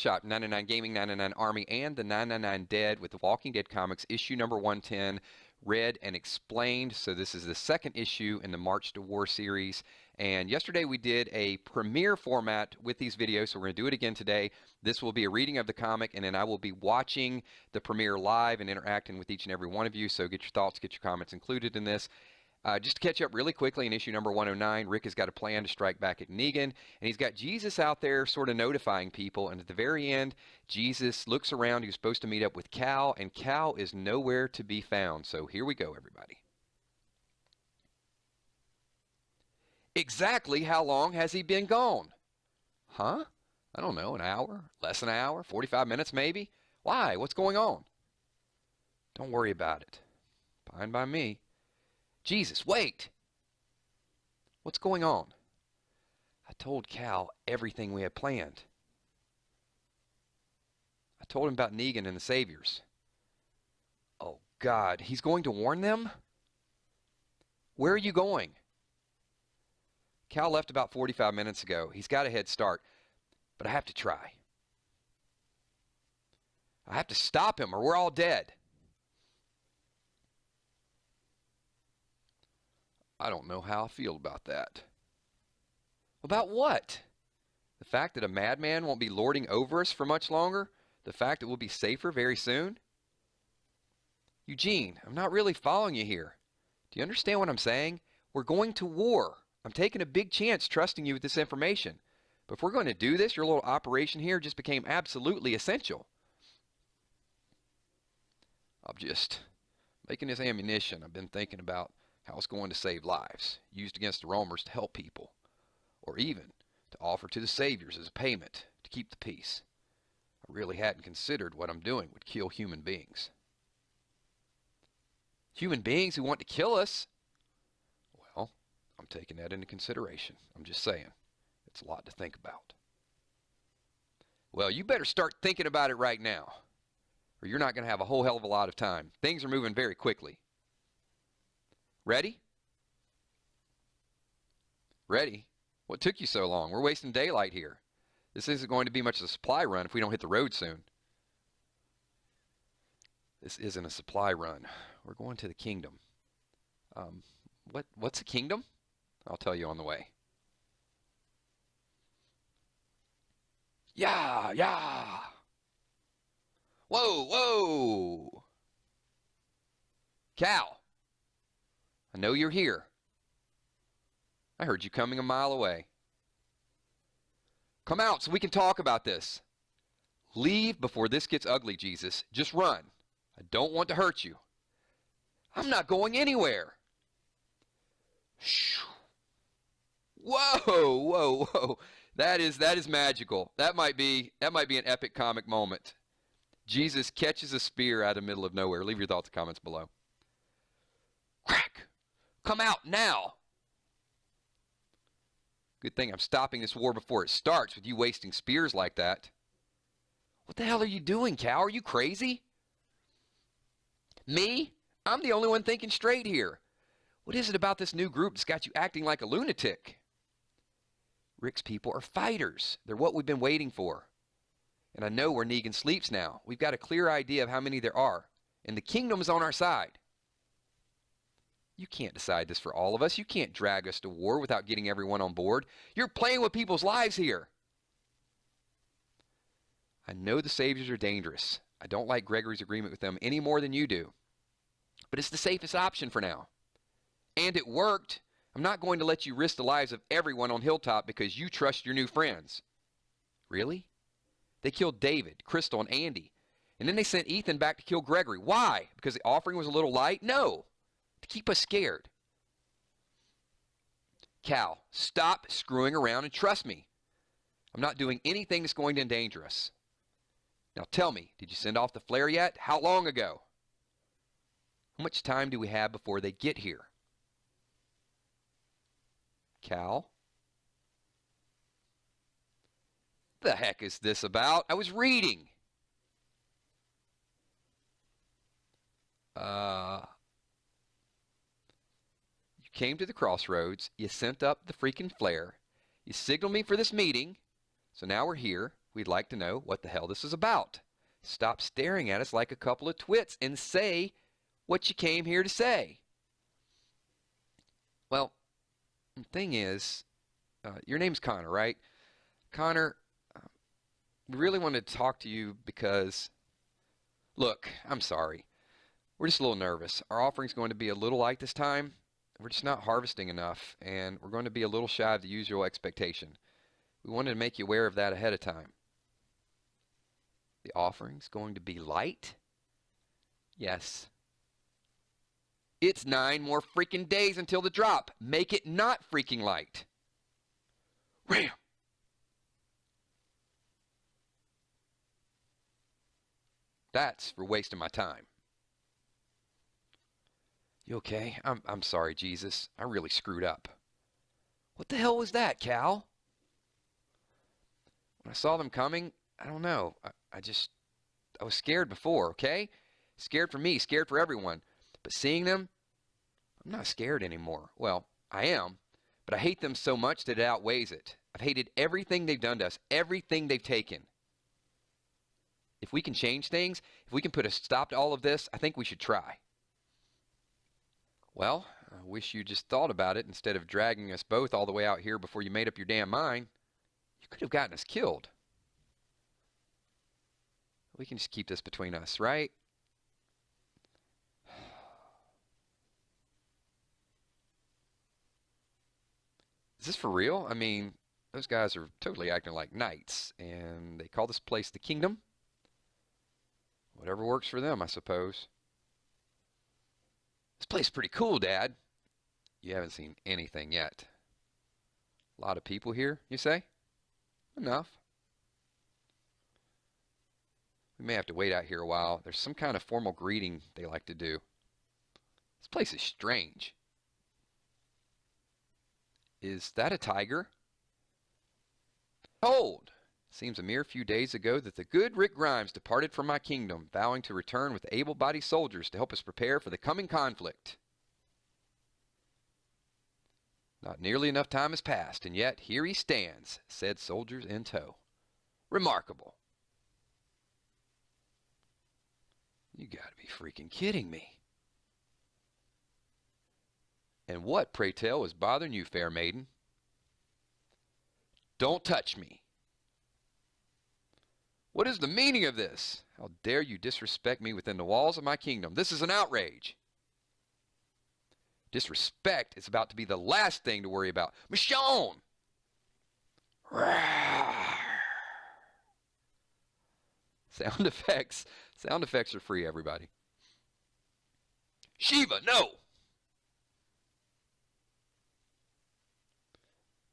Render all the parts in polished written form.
Shop, 99 Gaming, 99 Army, and the 999 Dead with the Walking Dead comics, issue number 110, read and explained. So this is the second issue in the March to War series. And yesterday we did a premiere format with these videos, so we're going to do it again today. This will be a reading of the comic, and then I will be watching the premiere live and interacting with each and every one of you. So get your thoughts, get your comments included in this. Just to catch up really quickly, in issue number 109, Rick has got a plan to strike back at Negan, and he's got Jesus out there sort of notifying people, and at the very end, Jesus looks around. He was supposed to meet up with Cal, and Cal is nowhere to be found. So here we go, everybody. Exactly how long has he been gone? Huh? I don't know, an hour? Less than an hour? 45 minutes maybe? Why? What's going on? Don't worry about it. Fine by me. Jesus, wait! What's going on? I told Cal everything we had planned. I told him about Negan and the Saviors. Oh, God, he's going to warn them? Where are you going? Cal left about 45 minutes ago. He's got a head start, but I have to try. I have to stop him or we're all dead. I don't know how I feel about that. About what? The fact that a madman won't be lording over us for much longer? The fact that we'll be safer very soon? Eugene, I'm not really following you here. Do you understand what I'm saying? We're going to war. I'm taking a big chance trusting you with this information. But if we're going to do this, your little operation here just became absolutely essential. I'm just making this ammunition. I've been thinking about how it's going to save lives, used against the roamers to help people, or even to offer to the saviors as a payment to keep the peace. I really hadn't considered what I'm doing would kill human beings. Human beings who want to kill us? Well, I'm taking that into consideration. I'm just saying, it's a lot to think about. Well, you better start thinking about it right now, or you're not going to have a whole hell of a lot of time. Things are moving very quickly. Ready? Ready? What took you so long? We're wasting daylight here. This isn't going to be much of a supply run if we don't hit the road soon. This isn't a supply run. We're going to the kingdom. What's a kingdom? I'll tell you on the way. Yeah, yeah. Whoa, whoa. Cal. I know you're here. I heard you coming a mile away. Come out so we can talk about this. Leave before this gets ugly, Jesus. Just run. I don't want to hurt you. I'm not going anywhere. Shh. Whoa, whoa, whoa. That is magical. That might be an epic comic moment. Jesus catches a spear out of the middle of nowhere. Leave your thoughts and comments below. Crack! Come out now! Good thing I'm stopping this war before it starts with you wasting spears like that. What the hell are you doing, Cal? Are you crazy? Me? I'm the only one thinking straight here. What is it about this new group that's got you acting like a lunatic? Rick's people are fighters. They're what we've been waiting for. And I know where Negan sleeps now. We've got a clear idea of how many there are. And the kingdom's on our side. You can't decide this for all of us. You can't drag us to war without getting everyone on board. You're playing with people's lives here. I know the Saviors are dangerous. I don't like Gregory's agreement with them any more than you do. But it's the safest option for now. And it worked. I'm not going to let you risk the lives of everyone on Hilltop because you trust your new friends. Really? They killed David, Crystal, and Andy. And then they sent Ethan back to kill Gregory. Why? Because the offering was a little light? No. To keep us scared. Cal, stop screwing around and trust me. I'm not doing anything that's going to endanger us. Now tell me, did you send off the flare yet? How long ago? How much time do we have before they get here? Cal? The heck is this about? I was reading. You came to the crossroads. You sent up the freaking flare. You signaled me for this meeting. So now we're here. we'd like to know what the hell this is about. Stop staring at us like a couple of twits and say what you came here to say. Well, the thing is, your name's Connor, right? Connor, we really wanted to talk to you because, look, I'm sorry. We're just a little nervous. Our offering's going to be a little light this time. We're just not harvesting enough, and we're going to be a little shy of the usual expectation. We wanted to make you aware of that ahead of time. The offering's going to be light? Yes. It's 9 more freaking days until the drop. Make it not freaking light. Ram! That's for wasting my time. You okay? I'm sorry, Jesus. I really screwed up. What the hell was that, Cal? When I saw them coming, I don't know. I was scared before, okay? Scared for me, scared for everyone. But seeing them, I'm not scared anymore. Well, I am, but I hate them so much that it outweighs it. I've hated everything they've done to us, everything they've taken. If we can change things, if we can put a stop to all of this, I think we should try. Well, I wish you just thought about it instead of dragging us both all the way out here before you made up your damn mind. You could have gotten us killed. We can just keep this between us, right? Is this for real? I mean, those guys are totally acting like knights, and they call this place the kingdom. Whatever works for them, I suppose. This place is pretty cool, Dad. You haven't seen anything yet. A lot of people here, you say? Enough. We may have to wait out here a while. There's some kind of formal greeting they like to do. This place is strange. Is that a tiger? Hold! Seems a mere few days ago that the good Rick Grimes departed from my kingdom, vowing to return with able-bodied soldiers to help us prepare for the coming conflict. Not nearly enough time has passed, and yet here he stands, said soldiers in tow. Remarkable. You gotta be freaking kidding me. And what, pray tell, is bothering you, fair maiden? Don't touch me. What is the meaning of this? How dare you disrespect me within the walls of my kingdom? This is an outrage. Disrespect is about to be the last thing to worry about. Michonne! Sound effects. Sound effects are free, everybody. Shiva, no!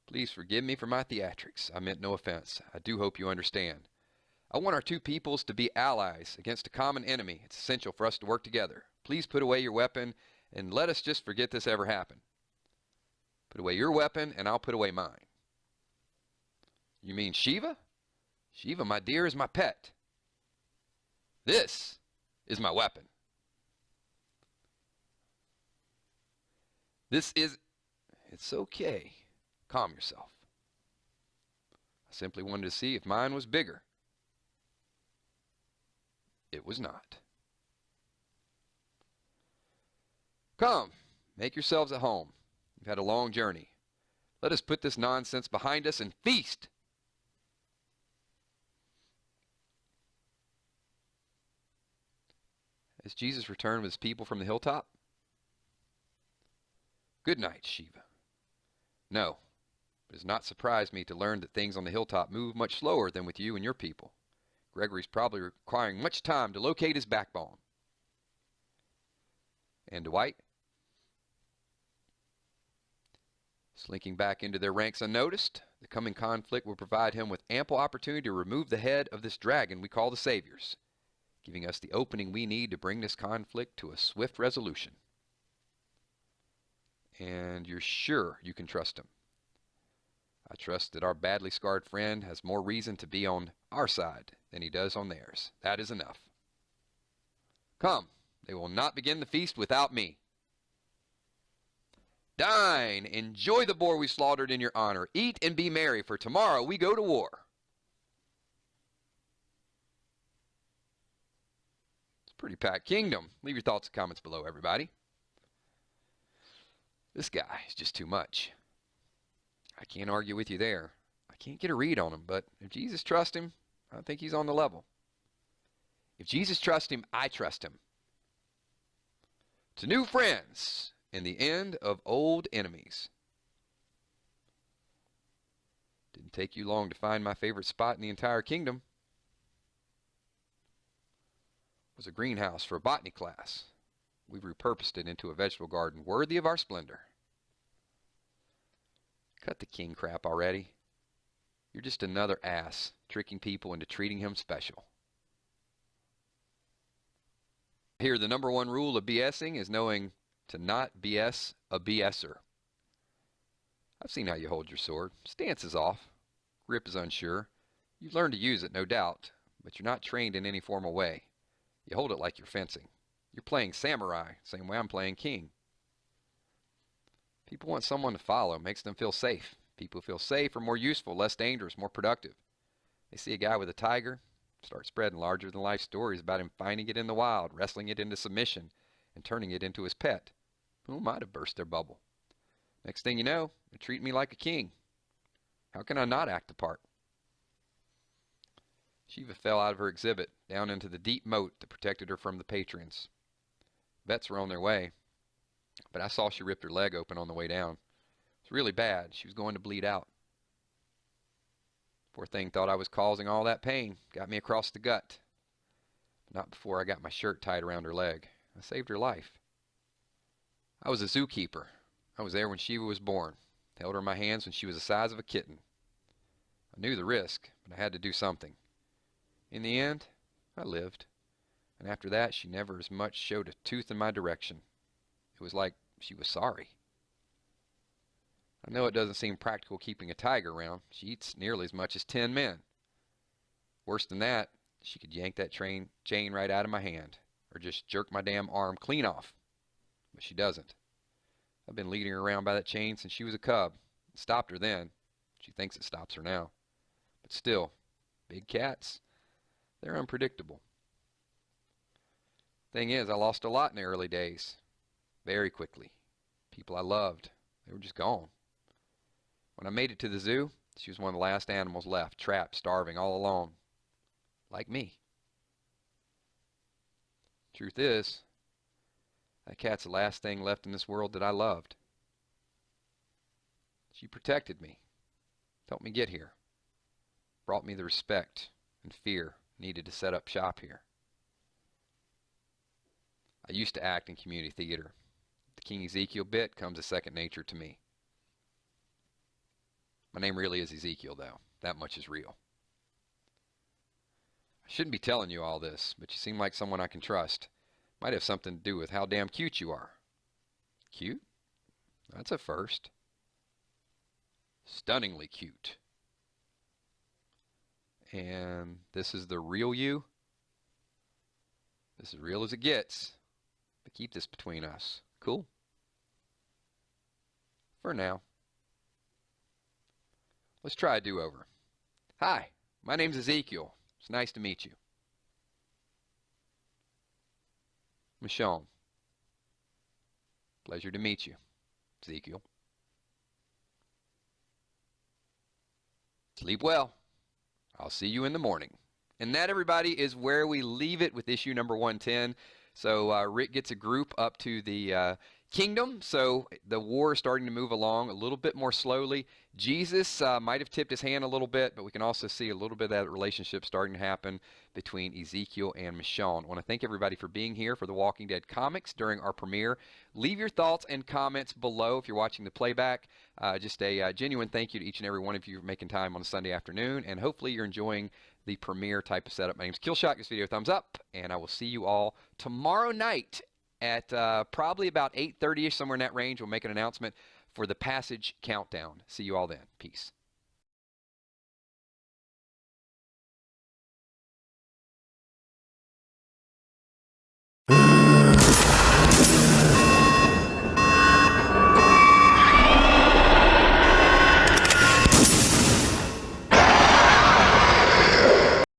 Please forgive me for my theatrics. I meant no offense. I do hope you understand. I want our two peoples to be allies against a common enemy. It's essential for us to work together. Please put away your weapon and let us just forget this ever happened. Put away your weapon and I'll put away mine. You mean Shiva? Shiva, my dear, is my pet. This is my weapon. It's okay. Calm yourself. I simply wanted to see if mine was bigger. It was not. Come, make yourselves at home. You've had a long journey. Let us put this nonsense behind us and feast. Has Jesus returned with his people from the hilltop? Good night, Shiva. No, it has not surprised me to learn that things on the hilltop move much slower than with you and your people. Gregory's probably requiring much time to locate his backbone. And Dwight? Slinking back into their ranks unnoticed, the coming conflict will provide him with ample opportunity to remove the head of this dragon we call the Saviors, giving us the opening we need to bring this conflict to a swift resolution. And you're sure you can trust him? I trust that our badly scarred friend has more reason to be on our side than he does on theirs. That is enough. Come, they will not begin the feast without me. Dine, enjoy the boar we slaughtered in your honor. Eat and be merry, for tomorrow we go to war. Pretty packed kingdom. Leave your thoughts and comments below, everybody. This guy is just too much. I can't argue with you there. I can't get a read on him, but if Jesus trusts him, I think he's on the level. If Jesus trusts him, I trust him. To new friends and the end of old enemies. Didn't take you long to find my favorite spot in the entire kingdom. It was a greenhouse for a botany class. We've repurposed it into a vegetable garden worthy of our splendor. Cut the king crap already. You're just another ass tricking people into treating him special. Here, the number one rule of BSing is knowing to not BS a BSer. I've seen how you hold your sword. Stance is off. Grip is unsure. You've learned to use it, no doubt, but you're not trained in any formal way. You hold it like you're fencing. You're playing samurai, same way I'm playing king. People want someone to follow. It makes them feel safe. People who feel safe are more useful, less dangerous, more productive. They see a guy with a tiger, start spreading larger-than-life stories about him finding it in the wild, wrestling it into submission, and turning it into his pet. Who might have burst their bubble? Next thing you know, they treat me like a king. How can I not act the part? Shiva fell out of her exhibit, down into the deep moat that protected her from the patrons. Vets were on their way, but I saw she ripped her leg open on the way down. It was really bad. She was going to bleed out. Poor thing thought I was causing all that pain. Got me across the gut. But not before I got my shirt tied around her leg. I saved her life. I was a zookeeper. I was there when Shiva was born. Held her in my hands when she was the size of a kitten. I knew the risk, but I had to do something. In the end, I lived. And after that, she never as much showed a tooth in my direction. It was like she was sorry. I know it doesn't seem practical keeping a tiger around. She eats nearly as much as 10 men. Worse than that, she could yank that chain right out of my hand, or just jerk my damn arm clean off. But she doesn't. I've been leading her around by that chain since she was a cub. It stopped her then. She thinks it stops her now. But still, big cats, they're unpredictable. Thing is, I lost a lot in the early days. Very quickly. People I loved, they were just gone. When I made it to the zoo, she was one of the last animals left, trapped, starving, all alone. Like me. Truth is, that cat's the last thing left in this world that I loved. She protected me, helped me get here, brought me the respect and fear needed to set up shop here. I used to act in community theater. The King Ezekiel bit comes as second nature to me. My name really is Ezekiel, though. That much is real. I shouldn't be telling you all this, but you seem like someone I can trust. Might have something to do with how damn cute you are. Cute? That's a first. Stunningly cute. And this is the real you? This is real as it gets. But keep this between us. Cool? For now. Let's try a do-over. Hi, my name's Ezekiel. It's nice to meet you. Michonne. Pleasure to meet you, Ezekiel. Sleep well. I'll see you in the morning. And that, everybody, is where we leave it with issue number 110. So Rick gets a group up to the kingdom. So the war is starting to move along a little bit more slowly. Jesus might have tipped his hand a little bit, but we can also see a little bit of that relationship starting to happen between Ezekiel and Michonne. I want to thank everybody for being here for the Walking Dead comics during our premiere. Leave your thoughts and comments below if you're watching the playback. Just a genuine thank you to each and every one of you for making time on a Sunday afternoon, and hopefully you're enjoying the premiere type of setup. My name's Killshot. Give this video a thumbs up, and I will see you all tomorrow night at probably about 8:30ish, somewhere in that range. We'll make an announcement for the Passage Countdown. See you all then. Peace.